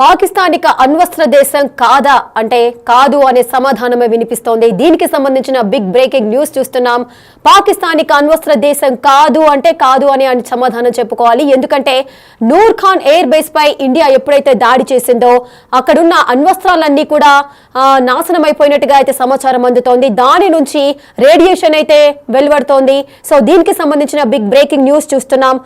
పాకిస్తానిక అణ్వస్త్ర దేశం కాదా అంటే కాదు అనే సమాధానమే వినిపిస్తోంది. దీనికి సంబంధించిన బిగ్ బ్రేకింగ్ న్యూస్ చూస్తున్నాం. పాకిస్తానిక అణ్వస్త్ర దేశం కాదు అంటే కాదు అని సమాధానం చెప్పుకోవాలి. ఎందుకంటే నూర్ ఖాన్ ఎయిర్ బేస్ పై ఇండియా ఎప్పుడైతే దాడి చేసిందో అక్కడున్న అణ్వస్త్రాలన్నీ కూడా నాశనం అయిపోయినట్టుగా అయితే సమాచారం అందుతోంది. దాని నుంచి రేడియేషన్ అయితే వెలువడుతోంది. సో దీనికి సంబంధించిన బిగ్ బ్రేకింగ్ న్యూస్ చూస్తున్నాం.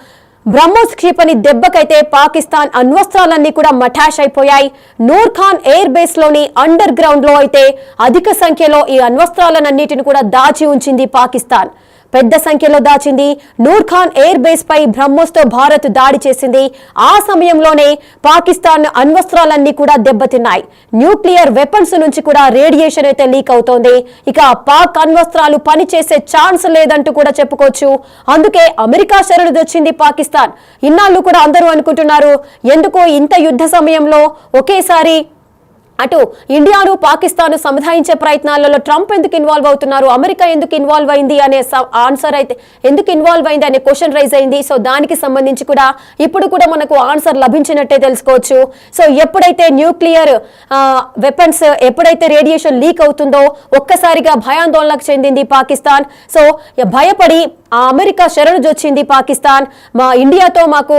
బ్రహ్మోస్ క్షిపణి దెబ్బకైతే పాకిస్తాన్ అణ్వస్త్రాలన్నీ కూడా మఠాష్ అయిపోయాయి. నూర్ ఖాన్ ఎయిర్ బేస్ లోని అండర్ గ్రౌండ్ లో అయితే అధిక సంఖ్యలో ఈ అణ్వస్త్రాలన్నిటిని కూడా దాచి ఉంచింది పాకిస్తాన్. పెద్ద సంఖ్యలో దాచింది. నూర్ ఖాన్ ఎయిర్ బేస్ పై బ్రహ్మోస్ తో భారత్ దాడి చేసింది. ఆ సమయంలోనే పాకిస్తాన్ అణ్వస్త్రాలన్నీ కూడా దెబ్బతిన్నాయి. న్యూక్లియర్ వెపన్స్ నుంచి కూడా రేడియేషన్ అయితే లీక్ అవుతోంది. ఇక పాక్ అణ్వస్త్రాలు పనిచేసే ఛాన్స్ లేదంటూ కూడా చెప్పుకోవచ్చు. అందుకే అమెరికా శరణుదొచ్చింది పాకిస్తాన్. ఇన్నాళ్ళు కూడా అందరూ అనుకుంటున్నారు ఎందుకో ఇంత యుద్ధ సమయంలో ఒకేసారి అటు ఇండియాను పాకిస్తాన్ సముదాయించే ప్రయత్నాలలో ట్రంప్ ఎందుకు ఇన్వాల్వ్ అవుతున్నారు, అమెరికా ఎందుకు ఇన్వాల్వ్ అయింది అనే ఆన్సర్ అయితే ఎందుకు ఇన్వాల్వ్ అయింది అనే క్వశ్చన్ రైజ్ అయింది. సో దానికి సంబంధించి కూడా ఇప్పుడు కూడా మనకు ఆన్సర్ లభించినట్టే తెలుసుకోవచ్చు. సో ఎప్పుడైతే న్యూక్లియర్ వెపన్స్ ఎప్పుడైతే రేడియేషన్ లీక్ అవుతుందో ఒక్కసారిగా భయాందోళనకు చెందింది పాకిస్తాన్. సో భయపడి అమెరికా శరణుజొచ్చింది పాకిస్తాన్. మా ఇండియాతో మాకు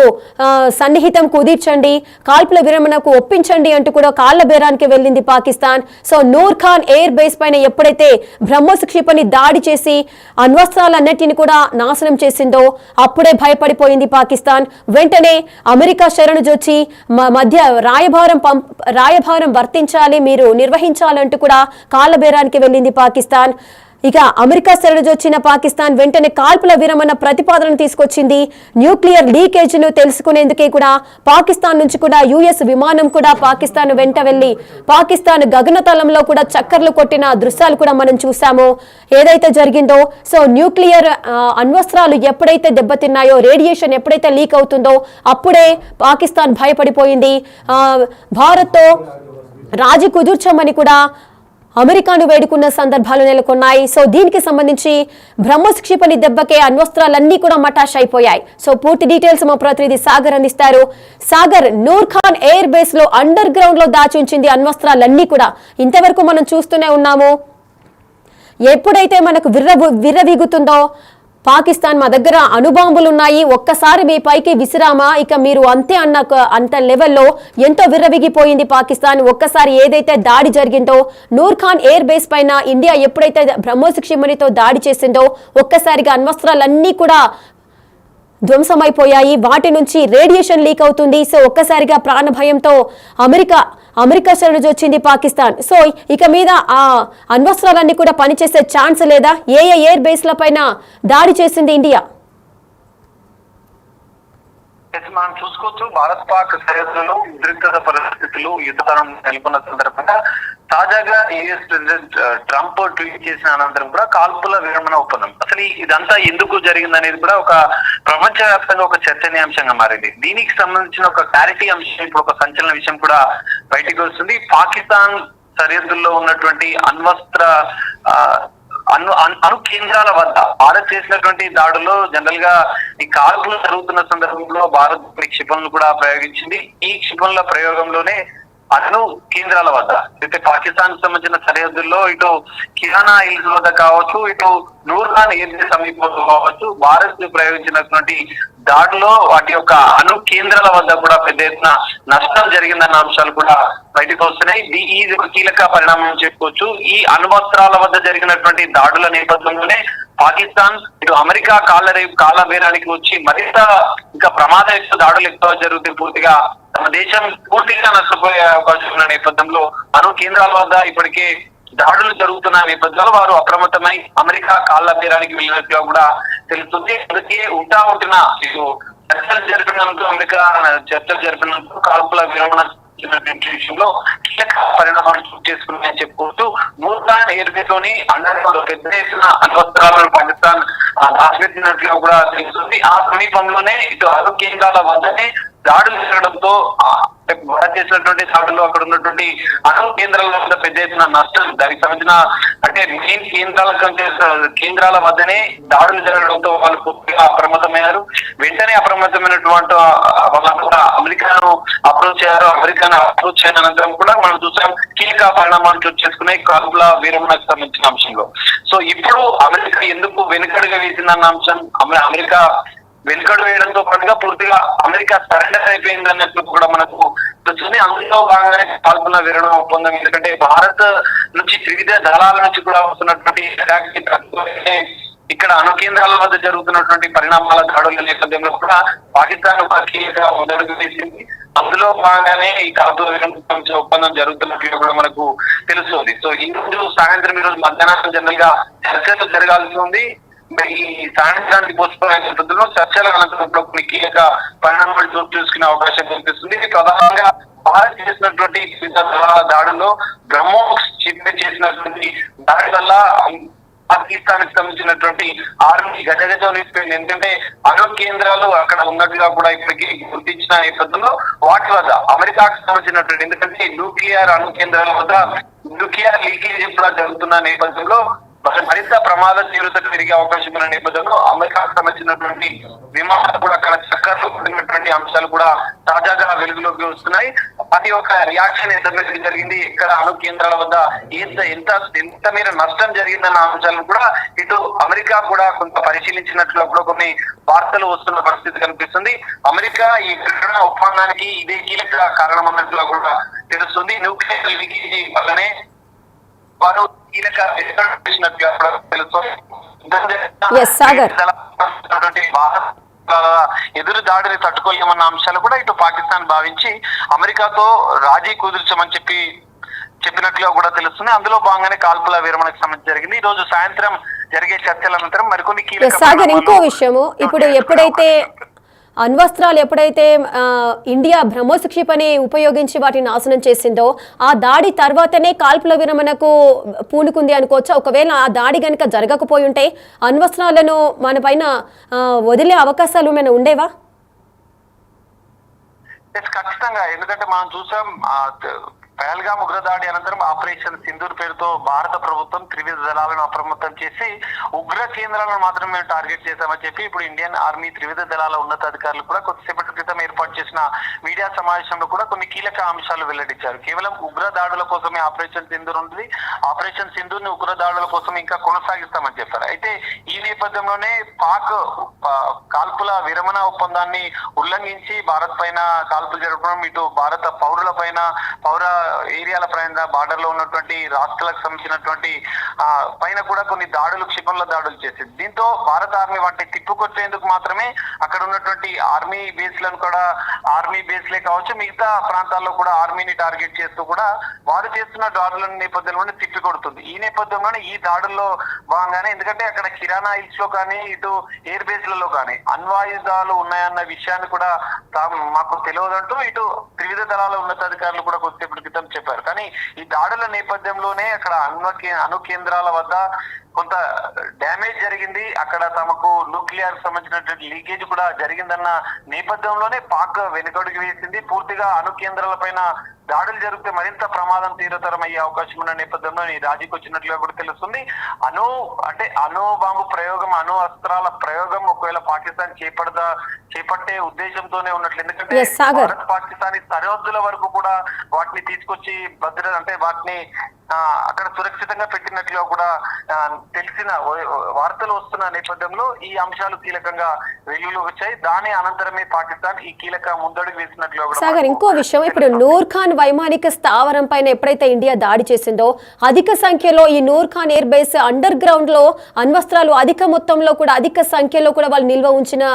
సన్నిహితం కుదిర్చండి, కాల్పుల విరమణకు ఒప్పించండి అంటూ కూడా కాళ్ల బేరానికి వెళ్ళింది Pakistan. So Noor Khan air base పైన ఎప్పుడైతే బ్రహ్మోస్ క్షిపణి దాడి చేసి అణ్వస్త్రాలన్నిటిని కూడా నాశనం చేసిందో అప్పుడే భయపడిపోయింది పాకిస్తాన్. వెంటనే అమెరికా శరణుజొచ్చి మా మధ్య రాయభారం వర్తించాలి, మీరు నిర్వహించాలంటూ కూడా కాళ్ల బేరానికి వెళ్ళింది పాకిస్తాన్. ఇక అమెరికా శరణుజొచ్చిన పాకిస్తాన్ వెంటనే కాల్పుల విరమణ ప్రతిపాదన తీసుకొచ్చింది. న్యూక్లియర్ లీకేజ్ ను తెలుసుకునేందుకే కూడా పాకిస్తాన్ నుంచి కూడా యుఎస్ విమానం కూడా పాకిస్తాన్ వెంట వెళ్లి పాకిస్తాన్ గగనతలంలో కూడా చక్కర్లు కొట్టిన దృశ్యాలు కూడా మనం చూసాము ఏదైతే జరిగిందో. సో న్యూక్లియర్ అణ్వస్త్రాలు ఎప్పుడైతే దెబ్బతిన్నాయో, రేడియేషన్ ఎప్పుడైతే లీక్ అవుతుందో అప్పుడే పాకిస్తాన్ భయపడిపోయింది. భారత్తో రాజీ కుదుర్చమని కూడా అమెరికాను వేడుకున్న సందర్భాలు నెలకొన్నాయి. సో దీనికి సంబంధించి బ్రహ్మోస్ క్షిపణి దెబ్బకే అణ్వస్త్రాలన్నీ కూడా మటాష్ అయిపోయాయి. సో పూర్తి డీటెయిల్స్ మా ప్రతినిధి సాగర్ అందిస్తారు. సాగర్, నూర్ ఖాన్ ఎయిర్ బేస్ లో అండర్ గ్రౌండ్ లో దాచి ఉంచింది అణ్వస్త్రాలన్నీ కూడా ఇంతవరకు మనం చూస్తూనే ఉన్నాము. ఎప్పుడైతే మనకు విర్రవీగుతుందో పాకిస్తాన్ మా దగ్గర అణుబాంబులు ఉన్నాయి, ఒక్కసారి మీ పైకి విసిరామా ఇక మీరు అంతే అంత లెవెల్లో ఎంతో విర్రవిగిపోయింది పాకిస్తాన్. ఒక్కసారి ఏదైతే దాడి జరిగిందో నూర్ ఖాన్ ఎయిర్ బేస్ పైన ఇండియా ఎప్పుడైతే బ్రహ్మోస్ క్షిపణితో దాడి చేసిందో ఒక్కసారిగా అణ్వస్త్రాలన్నీ కూడా ధ్వంసమైపోయాయి. వాటి నుంచి రేడియేషన్ లీక్ అవుతుంది. సో ఒక్కసారిగా ప్రాణ భయంతో అమెరికా శరణుజొచ్చింది పాకిస్తాన్. సో ఇక మీద ఆ అణ్వస్త్రాలన్నీ కూడా పనిచేసే ఛాన్స్ లేదా? ఏ ఎయిర్ బేస్ల పైన దాడి చేసింది ఇండియా? మనం చూసుకోవచ్చు, భారత్ పాక్ సరిహద్దులో ఉద్రిక్తత పరిస్థితులు యుద్ధతరం నెలకొన్న సందర్భంగా తాజాగా యుఎస్ ప్రెసిడెంట్ ట్రంప్ ట్వీట్ చేసిన అనంతరం కూడా కాల్పుల విరమణ ఒప్పందం అసలు ఇదంతా ఎందుకు జరిగిందనేది కూడా ఒక ప్రపంచవ్యాప్తంగా ఒక చర్చనీయాంశంగా మారింది. దీనికి సంబంధించిన ఒక క్లారిటీ అంశం, ఇప్పుడు ఒక సంచలన విషయం కూడా బయటికి వస్తుంది. పాకిస్తాన్ సరిహద్దుల్లో ఉన్నటువంటి అణ్వస్త్ర అణు కేంద్రాల వద్ద భారత్ చేసినటువంటి దాడుల్లో జనరల్ గా ఈ కాల్పులు జరుగుతున్న సందర్భంలో భారత్ క్షిపణులు కూడా ప్రయోగించింది. ఈ క్షిపణుల ప్రయోగంలోనే అణు కేంద్రాల వద్ద అయితే పాకిస్తాన్ సంబంధించిన సరిహద్దుల్లో ఇటు కిరానా హిల్స్ వద్ద కావచ్చు, ఇటు నూర్ ఖాన్ ఎయిర్ బేస్ సమీపంలో కావచ్చు, భారత్ ప్రయోగించినటువంటి దాడిలో వాటి యొక్క అణు కేంద్రాల వద్ద కూడా పెద్ద ఎత్తున నష్టం జరిగిందన్న అంశాలు కూడా బయటకు వస్తున్నాయి. ఇది ఒక కీలక పరిణామం చెప్పుకోవచ్చు. ఈ అణ్వస్త్రాల వద్ద జరిగినటువంటి దాడుల నేపథ్యంలోనే పాకిస్తాన్ ఇటు అమెరికా కాళ్ళ బేరానికి వచ్చి మరింత ఇంకా ప్రమాదయుక్త దాడులు ఎక్కువ జరుగుతాయి, పూర్తిగా తమ దేశం పూర్తిగా నష్టపోయే అవకాశం ఉన్న నేపథ్యంలో అణు కేంద్రాల వద్ద ఇప్పటికే దాడులు జరుగుతున్న నేపథ్యంలో వారు అప్రమత్తమై అమెరికా కాళ్ళ బేరానికి వెళ్ళినట్టుగా కూడా తెలుస్తుంది. అందుకే ఉంటిన ఇటు చర్చలు జరిపినందుకు కాల్పుల విరమణ విషయంలో కీలక పరిణామాలు చోటు చేసుకున్నాయని చెప్పుకుంటూ నూర్ ఖాన్ ఎయిర్ బేస్ లోని అండర్ పెద్ద ఎత్తున అణ్వస్త్రాలను పాకిస్తాన్ దాచిపెట్టినట్లుగా కూడా తెలుస్తుంది. ఆ సమీపంలోనే ఇటు అణు కేంద్రాల వద్దనే దాడులు జరగడంతో భారత్ చేసినటువంటి దాడుల్లో అక్కడ ఉన్నటువంటి అణు కేంద్రాల వద్ద పెద్ద ఎత్తున నష్టం, దానికి సంబంధించిన అంటే మెయిన్ కేంద్రాల వద్దనే దాడులు జరగడంతో వాళ్ళు పూర్తిగా అప్రమత్తమయ్యారు. వెంటనే అప్రమత్తమైనటువంటి వాళ్ళంతా కూడా అమెరికాను అప్రోచ్ అయ్యారు. అమెరికాను అప్రోచ్ అయిన అనంతరం కూడా మనం చూసాం కీలక పరిణామాలు చోటు చేసుకునే కాల్పుల విరమణకు సంబంధించిన అంశంలో. సో ఇప్పుడు అమెరికా ఎందుకు వెనుకడుగా వేసిందన్న అంశం, అమెరికా వెనుకడు వేయడంతో పాటుగా పూర్తిగా అమెరికా సరెండర్ అయిపోయింది అన్నట్లు కూడా మనకు తెలుస్తుంది. అందులో భాగంగానే కాల్పుల విరమణ ఒప్పందం. ఎందుకంటే భారత్ నుంచి త్రివిధ దళాల నుంచి కూడా వస్తున్నటువంటి ఇక్కడ అణు కేంద్రాల వద్ద జరుగుతున్నటువంటి పరిణామాల దాడుల నేపథ్యంలో కూడా పాకిస్తాన్ ఒక కీలక మొదలుగు వేసింది. అందులో భాగంగానే ఈ కాల్పుల విరమణ ఒప్పందం జరుగుతున్నట్లు కూడా మనకు తెలుస్తుంది. సో ఈ రోజు సాయంత్రం, ఈ రోజు మధ్యాహ్నం జనరల్ గా చర్చలు జరగాల్సి ఉంది. ఈ సాయంత్రానికి పోస్టుపోయిన నేపథ్యంలో చర్చల అనంతరం కొన్ని కీలక పరిణామాలు చోటు చేసుకునే అవకాశం కనిపిస్తుంది. ప్రధానంగా భారత్ చేసినటువంటి దాడుల్లో బ్రహ్మోస్ చేసినటువంటి దాడి వల్ల పాకిస్తాన్ కి సంబంధించినటువంటి ఆర్మీ గజగజ నిలిచిపోయింది. ఎందుకంటే అణు కేంద్రాలు అక్కడ ఉన్నట్టుగా కూడా ఇప్పటికీ గుర్తించిన నేపథ్యంలో వాటి వద్ద అమెరికాకు సంబంధించినటువంటి, ఎందుకంటే న్యూక్లియర్ అణు కేంద్రాల వద్ద న్యూక్లియర్ లీకేజ్ కూడా జరుగుతున్న నేపథ్యంలో మరింత ప్రమాద తీవ్రత పెరిగే అవకాశం ఉన్న నేపథ్యంలో అమెరికాకు సంబంధించినటువంటి విమానాలు కూడా అక్కడ చక్కర్లు పడినటువంటి అంశాలు కూడా తాజాగా వెలుగులోకి వస్తున్నాయి. అది ఒక రియాక్షన్ ఎంత జరిగింది, ఇక్కడ అణు కేంద్రాల వద్ద ఎంత మేర నష్టం జరిగిందన్న అంశాలను కూడా ఇటు అమెరికా కూడా కొంత పరిశీలించినట్లు కూడా కొన్ని వార్తలు వస్తున్న పరిస్థితి కనిపిస్తుంది. అమెరికా ఈ విరమణ ఒప్పందానికి ఇదే కీలక కారణం అన్నట్లు కూడా తెలుస్తుంది. న్యూక్లియర్ లీకేజీ వల్లనే వారు కీలక ఎదురు దాడిని తట్టుకోలేమన్న అంశాలు కూడా ఇటు పాకిస్తాన్ భావించి అమెరికాతో రాజీ కుదిర్చమని చెప్పినట్లుగా కూడా తెలుస్తుంది. అందులో భాగంగానే కాల్పుల విరమణకు సంబంధించి జరిగింది. ఈ రోజు సాయంత్రం జరిగే చర్చల అనంతరం మరికొన్ని కీలక ఇంకో విషయము, ఇప్పుడు ఎప్పుడైతే అణ్వస్త్రాలు ఇండియా బ్రహ్మోస్ క్షిపణి ఉపయోగించి వాటిని నాశనం చేసిందో ఆ దాడి తర్వాతనే కాల్పుల విరమణకు పూనుకుంది అనుకోవచ్చా? ఒకవేళ ఆ దాడి కనుక జరగకపోయి ఉంటే అణ్వస్త్రాలను మన పైన వదిలే అవకాశాలు ఏమైనా ఉండేవా? ఖచ్చితంగా. ఎందుకంటే మనం చూసాం పహల్గాం ఉగ్రదాడి అనంతరం ఆపరేషన్ సింధూర్ పేరుతో భారత ప్రభుత్వం త్రివిధ దళాలను అప్రమత్తం చేసి ఉగ్ర కేంద్రాలను మాత్రమే టార్గెట్ చేశామని చెప్పి ఇప్పుడు ఇండియన్ ఆర్మీ త్రివిధ దళాల ఉన్నతాధికారులు కూడా కొద్దిసేపటి క్రితం ఏర్పాటు చేసిన మీడియా సమావేశంలో కూడా కొన్ని కీలక అంశాలు వెల్లడించారు. కేవలం ఉగ్ర దాడుల కోసమే ఆపరేషన్ సింధూర్ ఉంది, ఆపరేషన్ సింధూర్ ని ఉగ్ర దాడుల కోసం ఇంకా కొనసాగిస్తామని చెప్పారు. అయితే ఈ నేపథ్యంలోనే పాక్ కాల్పుల విరమణ ఒప్పందాన్ని ఉల్లంఘించి భారత్ పైన కాల్పులు జరపడం, ఇటు భారత పౌరుల పైన ఏరియాల పైన బార్డర్ లో ఉన్నటువంటి రాష్ట్రాలకు సంబంధించినటువంటి పైన కూడా కొన్ని దాడులు, క్షిపణుల దాడులు చేసింది. దీంతో భారత ఆర్మీ వాటిని తిప్పుకొచ్చేందుకు మాత్రమే అక్కడ ఉన్నటువంటి ఆర్మీ బేస్లను కూడా, ఆర్మీ బేస్లే కావచ్చు మిగతా ప్రాంతాల్లో కూడా ఆర్మీని టార్గెట్ చేస్తూ కూడా వారు చేస్తున్న దాడుల నేపథ్యంలోనే తిప్పి కొడుతుంది. ఈ నేపథ్యంలోనే ఈ దాడుల్లో భాగంగానే, ఎందుకంటే అక్కడ కిరాణా హిల్స్ లో కానీ ఇటు ఎయిర్ బేస్లలో కానీ అణ్వాయుధాలు ఉన్నాయన్న విషయాన్ని కూడా మాకు తెలియదంటూ ఇటు త్రివిధ దళాల ఉన్నతాధికారులు కూడా కొద్దిసేపటి క్రితం చెప్పారు. కానీ ఈ దాడుల నేపథ్యంలోనే అక్కడ అణు కేంద్రాల వద్ద కొంత డ్యామేజ్ జరిగింది, అక్కడ తమకు న్యూక్లియర్ సంబంధించినటువంటి లీకేజ్ కూడా జరిగిందన్న నేపథ్యంలోనే పాక్ వెనుకడుగు వేసింది. పూర్తిగా అణు కేంద్రాల పైన దాడులు జరిగితే మరింత ప్రమాదం తీవ్రతరం అయ్యే అవకాశం ఉన్న నేపథ్యంలో ఈ రాజీకి వచ్చినట్లుగా కూడా తెలుస్తుంది. అణు బాంబు ప్రయోగం, అణు అస్త్రాల ప్రయోగం ఒకవేళ పాకిస్తాన్ చేపట్టే ఉద్దేశంతోనే ఉన్నట్లు. ఎందుకంటే భారత్ పాకిస్తాన్ సరిహద్దుల వరకు కూడా వాటిని తీసుకొచ్చి వాటిని అక్కడ సురక్షితంగా పెట్టినట్లుగా కూడా తెలిసిన వార్తలు వస్తున్న నేపథ్యంలో ఈ అంశాలు కీలకంగా వెలుగులోకి వచ్చాయి. దాని అనంతరమే పాకిస్తాన్ ఈ కీలక ముందడుగు వేసినట్లుగా కూడా. సాగర్, ఇంకో విషయం, ఇప్పుడు నూర్ ఖాన్ వైమానిక స్థావరం పైన ఎప్పుడైతే ఇండియా దాడి చేసిందో అధిక సంఖ్యలో ఈ Noor Khan air base underground లో అణ్వస్త్రాలు అధిక మొత్తంలో కూడా అధిక సంఖ్యలో కూడా వాళ్ళు నిల్వ ఉంచిన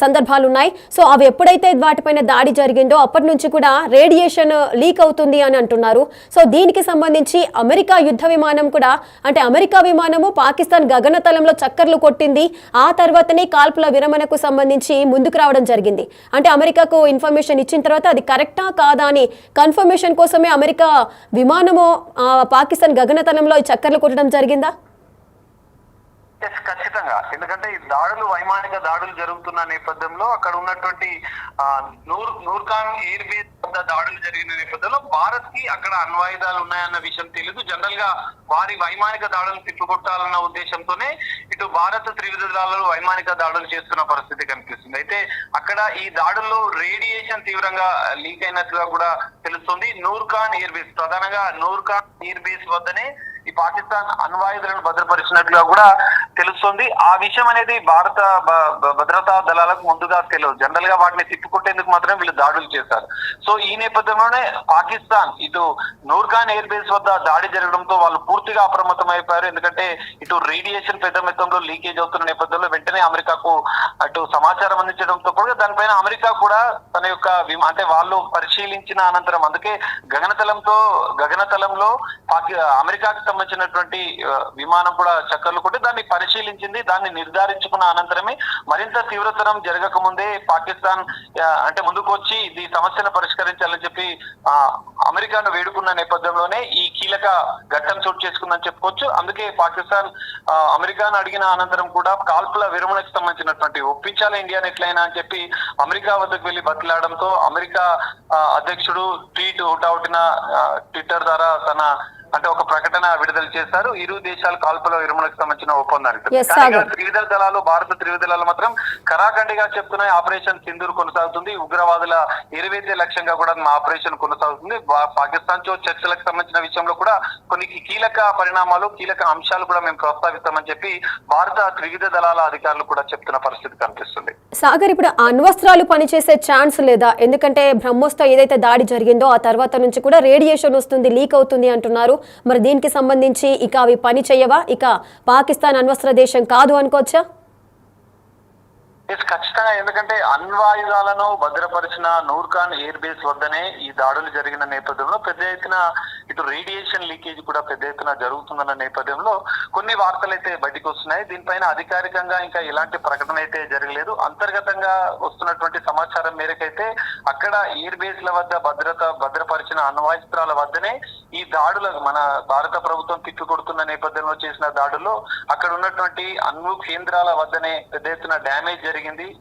సందర్భాలు ఉన్నాయి. సో అవి ఎప్పుడైతే వాటిపైన దాడి జరిగిందో అప్పటి నుంచి కూడా రేడియేషన్ లీక్ అవుతుంది అని అంటున్నారు. సో దీనికి సంబంధించి అమెరికా యుద్ధ విమానం కూడా, అంటే అమెరికా విమానము పాకిస్తాన్ గగనతలంలో చక్కర్లు కొట్టింది, ఆ తర్వాతనే కాల్పుల విరమణకు సంబంధించి ముందుకు రావడం జరిగింది. అంటే అమెరికాకు ఇన్ఫర్మేషన్ ఇచ్చిన తర్వాత అది కరెక్టా కాదా అని కన్ఫర్మేషన్ కోసమే అమెరికా విమానము పాకిస్తాన్ గగనతలంలో చక్కర్లు కొట్టడం జరిగిందా? ఖచ్చితంగా. ఎందుకంటే ఈ దాడులు, వైమానిక దాడులు జరుగుతున్న నేపథ్యంలో అక్కడ ఉన్నటువంటి నూర్ ఖాన్ ఎయిర్ బేస్ వద్ద దాడులు జరిగిన నేపథ్యంలో భారత్ కి అక్కడ అణ్వాయుధాలు ఉన్నాయన్న విషయం తెలియదు. జనరల్ గా వారి వైమానిక దాడులను తిప్పికొట్టాలన్న ఉద్దేశంతోనే ఇటు భారత్ త్రివిధ దళాలు వైమానిక దాడులు చేస్తున్న పరిస్థితి కనిపిస్తుంది. అయితే అక్కడ ఈ దాడుల్లో రేడియేషన్ తీవ్రంగా లీక్ అయినట్లుగా కూడా తెలుస్తుంది. నూర్ఖాన్ ఎయిర్ బేస్, ప్రధానంగా నూర్ఖాన్ ఎయిర్ బేస్ వద్దనే ఈ పాకిస్తాన్ అణ్వాయుధాలను భద్రపరిచినట్లుగా కూడా తెలుస్తుంది. ఆ విషయం అనేది భారత భద్రతా దళాలకు ముందుగా తెలియదు. జనరల్ గా వాటిని తిప్పికొట్టేందుకు మాత్రమే వీళ్ళు దాడులు చేశారు. సో ఈ నేపథ్యంలోనే పాకిస్తాన్ ఇటు నూర్ఖాన్ ఎయిర్ బేస్ వద్ద దాడి జరగడంతో వాళ్ళు పూర్తిగా అప్రమత్తం అయిపోయారు. ఎందుకంటే ఇటు రేడియేషన్ పెద్ద మొత్తంలో లీకేజ్ అవుతున్న నేపథ్యంలో వెంటనే అమెరికాకు అటు సమాచారం అందించడంతో కూడా దానిపైన అమెరికా కూడా తన యొక్క అంటే వాళ్ళు పరిశీలించిన అనంతరం, అందుకే గగనతలంలో అమెరికాకు సంబంధించినటువంటి విమానం కూడా చక్కర్లు కొట్టి దాన్ని పరిశీలించింది. దాన్ని నిర్ధారించుకున్న అనంతరమే మరింత తీవ్రతరం జరగక ముందే పాకిస్తాన్ అంటే ముందుకు వచ్చి ఈ సమస్యను పరిష్కరించాలని చెప్పి అమెరికాను వేడుకున్న నేపథ్యంలోనే ఈ కీలక ఘట్టం చోటు చేసుకుందని చెప్పుకోవచ్చు. అందుకే పాకిస్తాన్ అమెరికాను అడిగిన అనంతరం కూడా కాల్పుల విరమణకు సంబంధించినటువంటి ఒప్పించాలి ఇండియాని ఎట్లయినా అని చెప్పి అమెరికా వద్దకు వెళ్లి బతిలాడడంతో అమెరికా అధ్యక్షుడు ట్విట్టర్ ద్వారా తన అంటే ఒక ప్రకటన విడుదల చేశారు. ఇరు దేశాల కాల్పుల విరమణకు సంబంధించిన ఒప్పందానికి త్రివిధ దళాలు, భారత త్రివిధ దళాలు మాత్రం కరాఖండిగా చెప్తున్నాయి ఆపరేషన్ సింధూర్ కొనసాగుతుంది. ఉగ్రవాదుల ఎరువేదే లక్ష్యంగా కూడా ఆపరేషన్ కొనసాగుతుంది. పాకిస్తాన్ తో చర్చలకు సంబంధించిన విషయంలో కూడా కొన్ని కీలక పరిణామాలు, కీలక అంశాలు కూడా మేము ప్రస్తావిస్తామని చెప్పి భారత త్రివిధ దళాల అధికారులు కూడా చెప్తున్న పరిస్థితి కనిపిస్తుంది. సాగర్, ఇప్పుడు అణ్వస్త్రాలు పనిచేసే ఛాన్స్ లేదా? ఎందుకంటే బ్రహ్మోస్తో ఏదైతే దాడి జరిగిందో ఆ తర్వాత నుంచి కూడా రేడియేషన్ వస్తుంది, లీక్ అవుతుంది అంటున్నారు. మరి దీనికి సంబంధించి ఇక అవి పని చేయవా? ఇక పాకిస్తాన్ అణ్వస్త్ర దేశం కాదు అనుకోవచ్చా? ఖచ్చితంగా, ఎందుకంటే అణ్వాయుధాలను భద్రపరిచిన నూర్ఖాన్ ఎయిర్ బేస్ వద్దనే ఈ దాడులు జరిగిన నేపథ్యంలో పెద్ద ఎత్తున ఇటు రేడియేషన్ లీకేజ్ కూడా పెద్ద ఎత్తున జరుగుతుందన్న నేపథ్యంలో కొన్ని వార్తలు అయితే బయటకు వస్తున్నాయి. దీనిపైన అధికారికంగా ఇంకా ఎలాంటి ప్రకటన అయితే జరగలేదు. అంతర్గతంగా వస్తున్నటువంటి సమాచారం మేరకైతే అక్కడ ఎయిర్ బేస్ల వద్ద భద్రపరిచిన అణ్వాస్త్రాల వద్దనే ఈ దాడులకు మన భారత ప్రభుత్వం తిప్పికొడుతున్న నేపథ్యంలో చేసిన దాడుల్లో అక్కడ ఉన్నటువంటి అణ్వు కేంద్రాల వద్దనే పెద్ద ఎత్తున డ్యామేజ్ జరిగింది.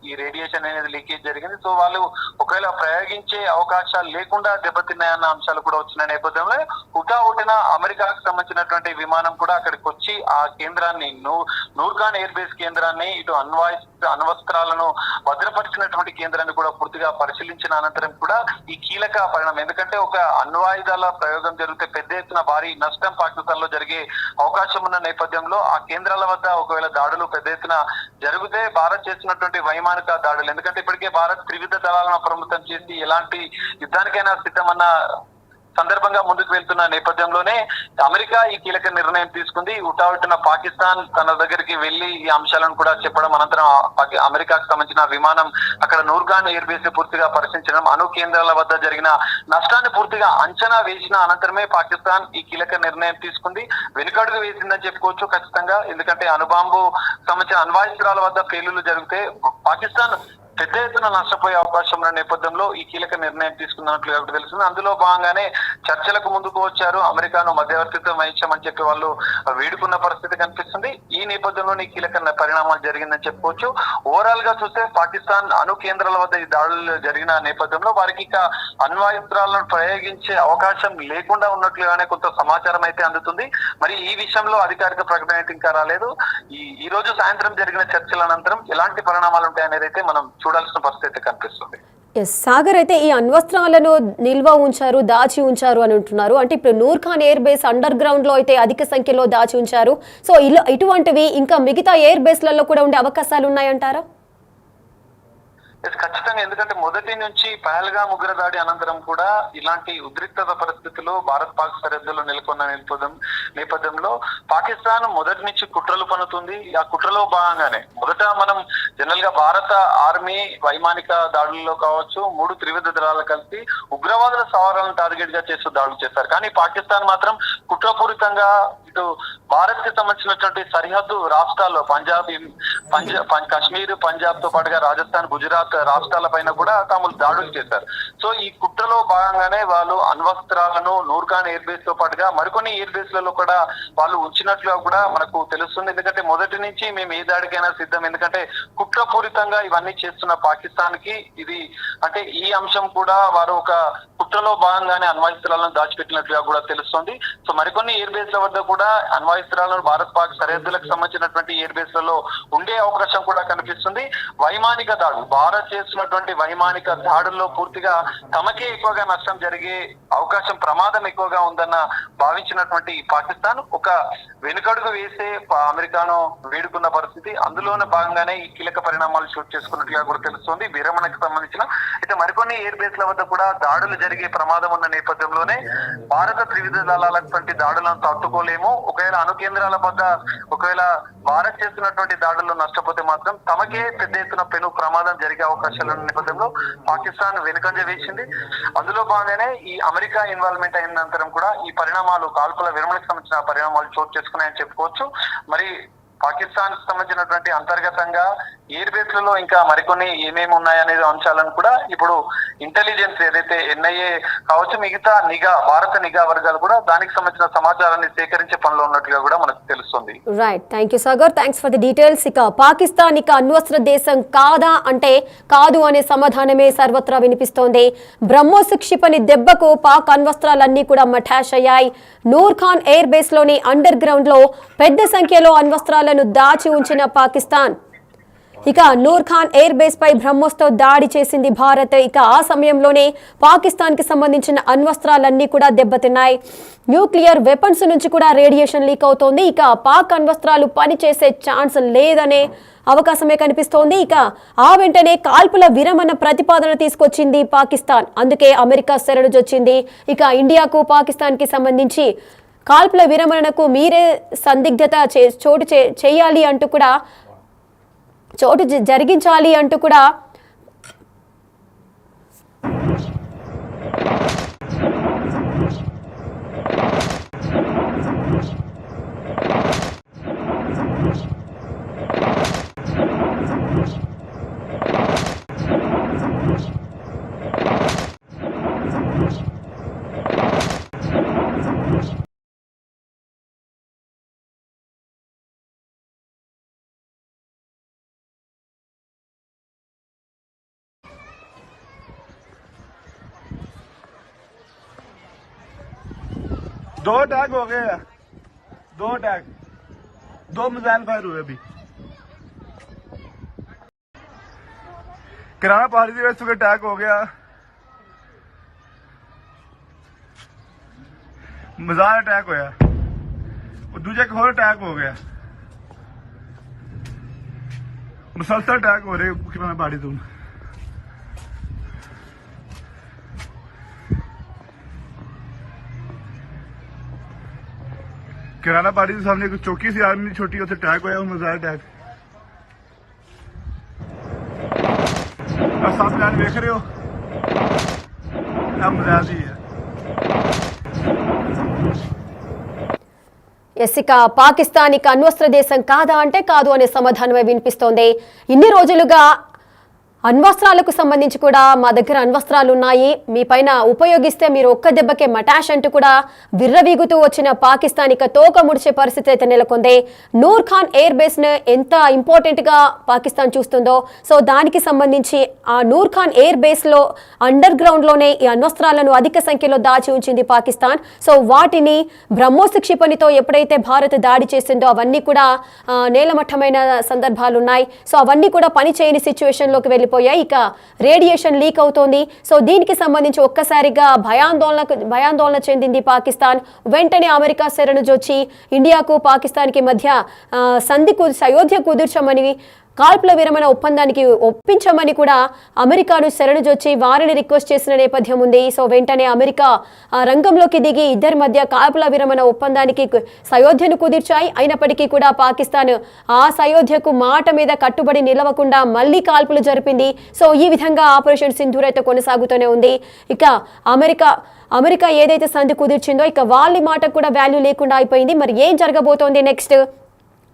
ఈ రేడియేషన్ అనేది లీకేజ్ జరిగింది. సో వాళ్ళు ఒకవేళ ప్రయోగించే అవకాశాలు లేకుండా దెబ్బతిన్నాయన్న అంశాలు కూడా వచ్చిన నేపథ్యంలో హుటాహుటిన అమెరికాకు సంబంధించినటువంటి విమానం కూడా అక్కడికి వచ్చి ఆ కేంద్రాన్ని నూర్ఖాన్ ఎయిర్ బేస్ కేంద్రాన్ని ఇటు అణ్వస్త్రాలను భద్రపరిచినటువంటి కేంద్రాన్ని కూడా పూర్తిగా పరిశీలించిన అనంతరం కూడా ఈ కీలక పరిణామం, ఎందుకంటే ఒక అణ్వాయుధాల ప్రయోగం జరిగితే పెద్ద ఎత్తున భారీ నష్టం పాకిస్తాన్ లో జరిగే అవకాశం ఉన్న నేపథ్యంలో ఆ కేంద్రాల వద్ద ఒకవేళ దాడులు పెద్ద ఎత్తున జరిగితే భారత్ చేస్తున్నటువంటి వైమానిక దాడులు, ఎందుకంటే ఇప్పటికే భారత్ త్రివిధ దళాలను అప్రమత్తం చేసి ఎలాంటి యుద్ధానికైనా సిద్ధమన్న సందర్భంగా ముందుకు వెళ్తున్న నేపథ్యంలోనే అమెరికా ఈ కీలక నిర్ణయం తీసుకుంది. హుటాహుటిన పాకిస్తాన్ తన దగ్గరికి వెళ్లి ఈ అంశాలను కూడా చెప్పడం, అనంతరం అమెరికాకు సంబంధించిన విమానం అక్కడ నూర్ఖాన్ ఎయిర్ బేస్ పూర్తిగా పరిశీలించడం, అణు కేంద్రాల వద్ద జరిగిన నష్టాన్ని పూర్తిగా అంచనా వేసిన అనంతరమే పాకిస్తాన్ ఈ కీలక నిర్ణయం తీసుకుంది. వెనుకడుగు వేసిందని చెప్పుకోవచ్చు ఖచ్చితంగా. ఎందుకంటే అణుబాంబు సంబంధించిన అణ్వాస్త్రాల వద్ద పేలుళ్లు జరిగితే పాకిస్తాన్ పెద్ద ఎత్తున నష్టపోయే అవకాశం ఉన్న నేపథ్యంలో ఈ కీలక నిర్ణయం తీసుకున్నట్లు తెలుస్తుంది. అందులో భాగంగానే చర్చలకు ముందుకు వచ్చారు. అమెరికాను మధ్యవర్తిత్వం వహించామని చెప్పి వాళ్ళు వేడుకున్న పరిస్థితి కనిపిస్తుంది. ఈ నేపథ్యంలో ఈ కీలక పరిణామాలు జరిగిందని చెప్పుకోవచ్చు. ఓవరాల్ గా చూస్తే పాకిస్తాన్ అణు కేంద్రాల వద్ద ఈ దాడులు జరిగిన నేపథ్యంలో వారికి ఇక అణ్వాస్త్రాలను ప్రయోగించే అవకాశం లేకుండా ఉన్నట్లుగానే కొంత సమాచారం అయితే అందుతుంది. మరి ఈ విషయంలో అధికారిక ప్రకటన అయితే ఇంకా రాలేదు. ఈ రోజు సాయంత్రం జరిగిన చర్చల అనంతరం ఎలాంటి పరిణామాలు ఉంటాయనేది అయితే మనం చూడాల్సిన పరిస్థితి కనిపిస్తుంది. సాగర్, అయితే ఈ అణ్వస్త్రాలను నిల్వ ఉంచారు, దాచి ఉంచారు అని అంటున్నారు. అంటే ఇప్పుడు Nur Khan air base underground లో అయితే అధిక సంఖ్యలో దాచి ఉంచారు. సో ఇటువంటివి ఇంకా మిగతా ఎయిర్ బేస్లలో కూడా ఉండే అవకాశాలు ఉన్నాయంటారా? ఖచ్చితంగా, ఎందుకంటే మొదటి నుంచి పహల్గామ్ ఉగ్రదాడి అనంతరం కూడా ఇలాంటి ఉద్రిక్తత పరిస్థితుల్లో భారత్ పాక్ సరిహద్దులో నెలకొన్న నేపథ్యంలో పాకిస్తాన్ మొదటి నుంచి కుట్రలు పన్నుతుంది. ఆ కుట్రలో భాగంగానే మొదట మనం జనరల్ గా భారత ఆర్మీ వైమానిక దాడుల్లో కావచ్చు 3 త్రివిధ దళాలు కలిసి ఉగ్రవాదుల సవారాలను టార్గెట్ గా చేస్తూ దాడులు చేశారు. కానీ పాకిస్తాన్ మాత్రం కుట్రపూరితంగా ఇటు భారత్ కి సంబంధించినటువంటి సరిహద్దు రాష్ట్రాల్లో కాశ్మీర్, పంజాబ్ తో పాటుగా రాజస్థాన్, గుజరాత్ రాష్ట్రాల పైన కూడా తాము దాడులు చేశారు. సో ఈ కుట్రలో భాగంగానే వాళ్ళు అణ్వస్త్రాలను నూర్ఖాన్ ఎయిర్ బేస్ తో పాటుగా మరికొన్ని ఎయిర్ బేస్ లలో కూడా వాళ్ళు ఉంచినట్లుగా కూడా మనకు తెలుస్తుంది. ఎందుకంటే మొదటి నుంచి మేము ఏ దాడికైనా సిద్ధం, ఎందుకంటే కుట్రపూరితంగా ఇవన్నీ చేస్తున్న పాకిస్తాన్ కి ఇది అంటే ఈ అంశం కూడా వారు ఒక కుట్రలో భాగంగానే అణ్వాస్త్రాలను దాచిపెట్టినట్లుగా కూడా తెలుస్తుంది. సో మరికొన్ని ఎయిర్ బేస్ల వద్ద కూడా అణ్వాస్త్రాలను భారత్ పాక్ సరిహద్దులకు సంబంధించినటువంటి ఎయిర్ బేస్లలో ఉండే అవకాశం కూడా కనిపిస్తుంది. వైమానిక దాడులు, భారత్ చేస్తున్నటువంటి వైమానిక దాడుల్లో పూర్తిగా తమకే ఎక్కువగా నష్టం జరిగే అవకాశం, ప్రమాదం ఎక్కువగా ఉందన్న భావించినటువంటి పాకిస్తాన్ ఒక వెనుకడుగు వేసే అమెరికాను వేడుకున్న పరిస్థితి. అందులోనే భాగంగానే ఈ కీలక పరిణామాలు చోటు చేసుకున్నట్లుగా కూడా తెలుస్తుంది. విరమణకు సంబంధించిన అయితే మరికొన్ని ఎయిర్ బేస్ల వద్ద కూడా దాడులు జరిగే ప్రమాదం ఉన్న నేపథ్యంలోనే భారత త్రివిధ దళాలటువంటి దాడులను తట్టుకోలేము. ఒకవేళ అణు కేంద్రాల వద్ద ఒకవేళ భారత్ చేస్తున్నటువంటి దాడుల్లో నష్టపోతే మాత్రం తమకే పెద్ద ఎత్తున పెను ప్రమాదం జరిగే అవకాశాలు ఉన్న నేపథ్యంలో పాకిస్తాన్ వెనుకంజ వేసింది. అందులో భాగంగానే ఈ అమెరికా ఇన్వాల్వ్మెంట్ అయిన అనంతరం కూడా ఈ పరిణామాలు, కాల్పుల విరమణకు సంబంధించిన పరిణామాలు చోటు చేసుకున్నాయని చెప్పుకోవచ్చు. మరి పాకిస్తాన్ సంబంధించినటువంటి అంతర్గతంగా ఎయిర్ బేస్లలో ఇంకా మరికొన్ని ఏమేమి ఉన్నాయనే అంశాలను కూడా ఇప్పుడు ఇంటెలిజెన్స్ ఏదైతే ఎన్ఐఏ కావచ్చు, మిగతా నిఘా, భారత నిఘా వర్గాలు కూడా దానికి సంబంధించిన సమాచారాన్ని సేకరించే పనిలో ఉన్నట్లుగా కూడా మనకు తెలుస్తుంది. Right, thank you Sagar, thanks for the details. ఇక పాకిస్తాన్ ఇక అణ్వస్త్ర దేశం కాదా అంటే కాదు అనే సమాధానమే సర్వత్రా వినిపిస్తోంది. బ్రహ్మోస్ క్షిపణి దెబ్బకు పాక్ అణ్వస్త్రాలన్నీ కూడా మఠాష్ అయ్యాయి. నూర్ఖాన్ ఎయిర్ బేస్ లోని అండర్ గ్రౌండ్ లో పెద్ద సంఖ్యలో అణ్వస్త్రాలను దాచి ఉంచిన పాకిస్తాన్ ఇక నూర్ఖాన్ ఎయిర్ బేస్ పై బ్రహ్మోస్ తో దాడి చేసింది భారత్. ఇక ఆ సమయంలోనే పాకిస్తాన్ కి సంబంధించిన అణ్వస్త్రాలన్నీ కూడా దెబ్బతిన్నాయి. న్యూక్లియర్ వెపన్స్ నుంచి కూడా రేడియేషన్ లీక్ అవుతోంది. ఇక పాక్ అణ్వస్త్రాలు పనిచేసే ఛాన్స్ లేదనే అవకాశమే కనిపిస్తోంది. ఇక ఆ వెంటనే కాల్పుల విరమణ ప్రతిపాదన తీసుకొచ్చింది పాకిస్తాన్. అందుకే అమెరికా శరణుజొచ్చింది. ఇక ఇండియాకు పాకిస్తాన్ కి సంబంధించి కాల్పుల విరమణకు మీరే సందిగ్ధత చేయాలి అంటూ కూడా జరిగించాలి అంటూ కూడా दो अटैक हो गए, 2 अटैक, 2 मिसाइल फायर हुए अभी। किराना पहाड़ी के वैसे अटैक हो गया, मिसाइल अटैक होया, दूजे एक होर अटैक हो गया। मुसलसल अटैक हो रहे किराना पहाड़ी तो। किराना पार्टी के सामने एक चौकी सी आर्मी छोटी उसे अटैक होया, मिसाइल अटैक। सामने आप देख रहे हो मिसाइल ही है। ఇక పాకిస్తాన్ ఇక అణ్వస్త్ర దేశం కాదా అంటే కాదు అనే సమాధానమే వినిపిస్తోంది. ఇన్ని రోజులుగా అణ్వస్త్రాలకు సంబంధించి కూడా మా దగ్గర అణ్వస్త్రాలు ఉన్నాయి, మీ పైన ఉపయోగిస్తే మీరు ఒక్క దెబ్బకే మటాష్ అంటూ కూడా విర్రవీగుతూ వచ్చిన పాకిస్తాన్ ఇక తోక ముడిచే పరిస్థితి అయితే నెలకొంది. నూర్ఖాన్ ఎయిర్ బేస్ ను ఎంత ఇంపార్టెంట్ గా పాకిస్తాన్ చూస్తుందో, సో దానికి సంబంధించి ఆ నూర్ఖాన్ ఎయిర్ బేస్ లో అండర్ గ్రౌండ్ లోనే ఈ అణ్వస్త్రాలను అధిక సంఖ్యలో దాచి ఉంచింది పాకిస్తాన్. సో వాటిని బ్రహ్మోస్ క్షిపణితో ఎప్పుడైతే భారత్ దాడి చేసిందో అవన్నీ కూడా నేలమట్టమైన సందర్భాలు ఉన్నాయి. సో అవన్నీ కూడా పని చేయని సిచ్యువేషన్ లోకి వెళ్ళి ఇక రేడియేషన్ లీక్ అవుతోంది. సో దీనికి సంబంధించి ఒక్కసారిగా భయాందోళన చెందింది పాకిస్తాన్. వెంటనే అమెరికా శరణుజొచ్చి ఇండియాకు పాకిస్తాన్ కి మధ్య సయోధ్య కుదుర్చమని, కాల్పుల విరమణ ఒప్పందానికి ఒప్పించమని కూడా అమెరికాను శరణుజొచ్చి వారిని రిక్వెస్ట్ చేసిన నేపథ్యం ఉంది. సో వెంటనే అమెరికా రంగంలోకి దిగి ఇద్దరి మధ్య కాల్పుల విరమణ ఒప్పందానికి సయోధ్యను కుదిర్చాయి. అయినప్పటికీ కూడా పాకిస్తాన్ ఆ సయోధ్యకు మాట మీద కట్టుబడి నిలవకుండా మళ్ళీ కాల్పులు జరిపింది. సో ఈ విధంగా ఆపరేషన్ సింధూర్ అయితే కొనసాగుతూనే ఉంది. ఇక అమెరికా ఏదైతే సంధి కుదిర్చిందో ఇక వాళ్ళ మాట కూడా వాల్యూ లేకుండా అయిపోయింది. మరి ఏం జరగబోతోంది నెక్స్ట్?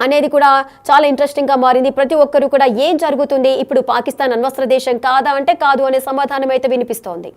అనేది కూడా చాలా ఇంట్రెస్టింగ్ గా మారింది. ప్రతి ఒక్కరు కూడా ఏం జరుగుతుంది, ఇప్పుడు పాకిస్తాన్ అణ్వస్త్ర దేశం కాదా అంటే కాదు అనే సమాధానం అయితే వినిపిస్తోంది.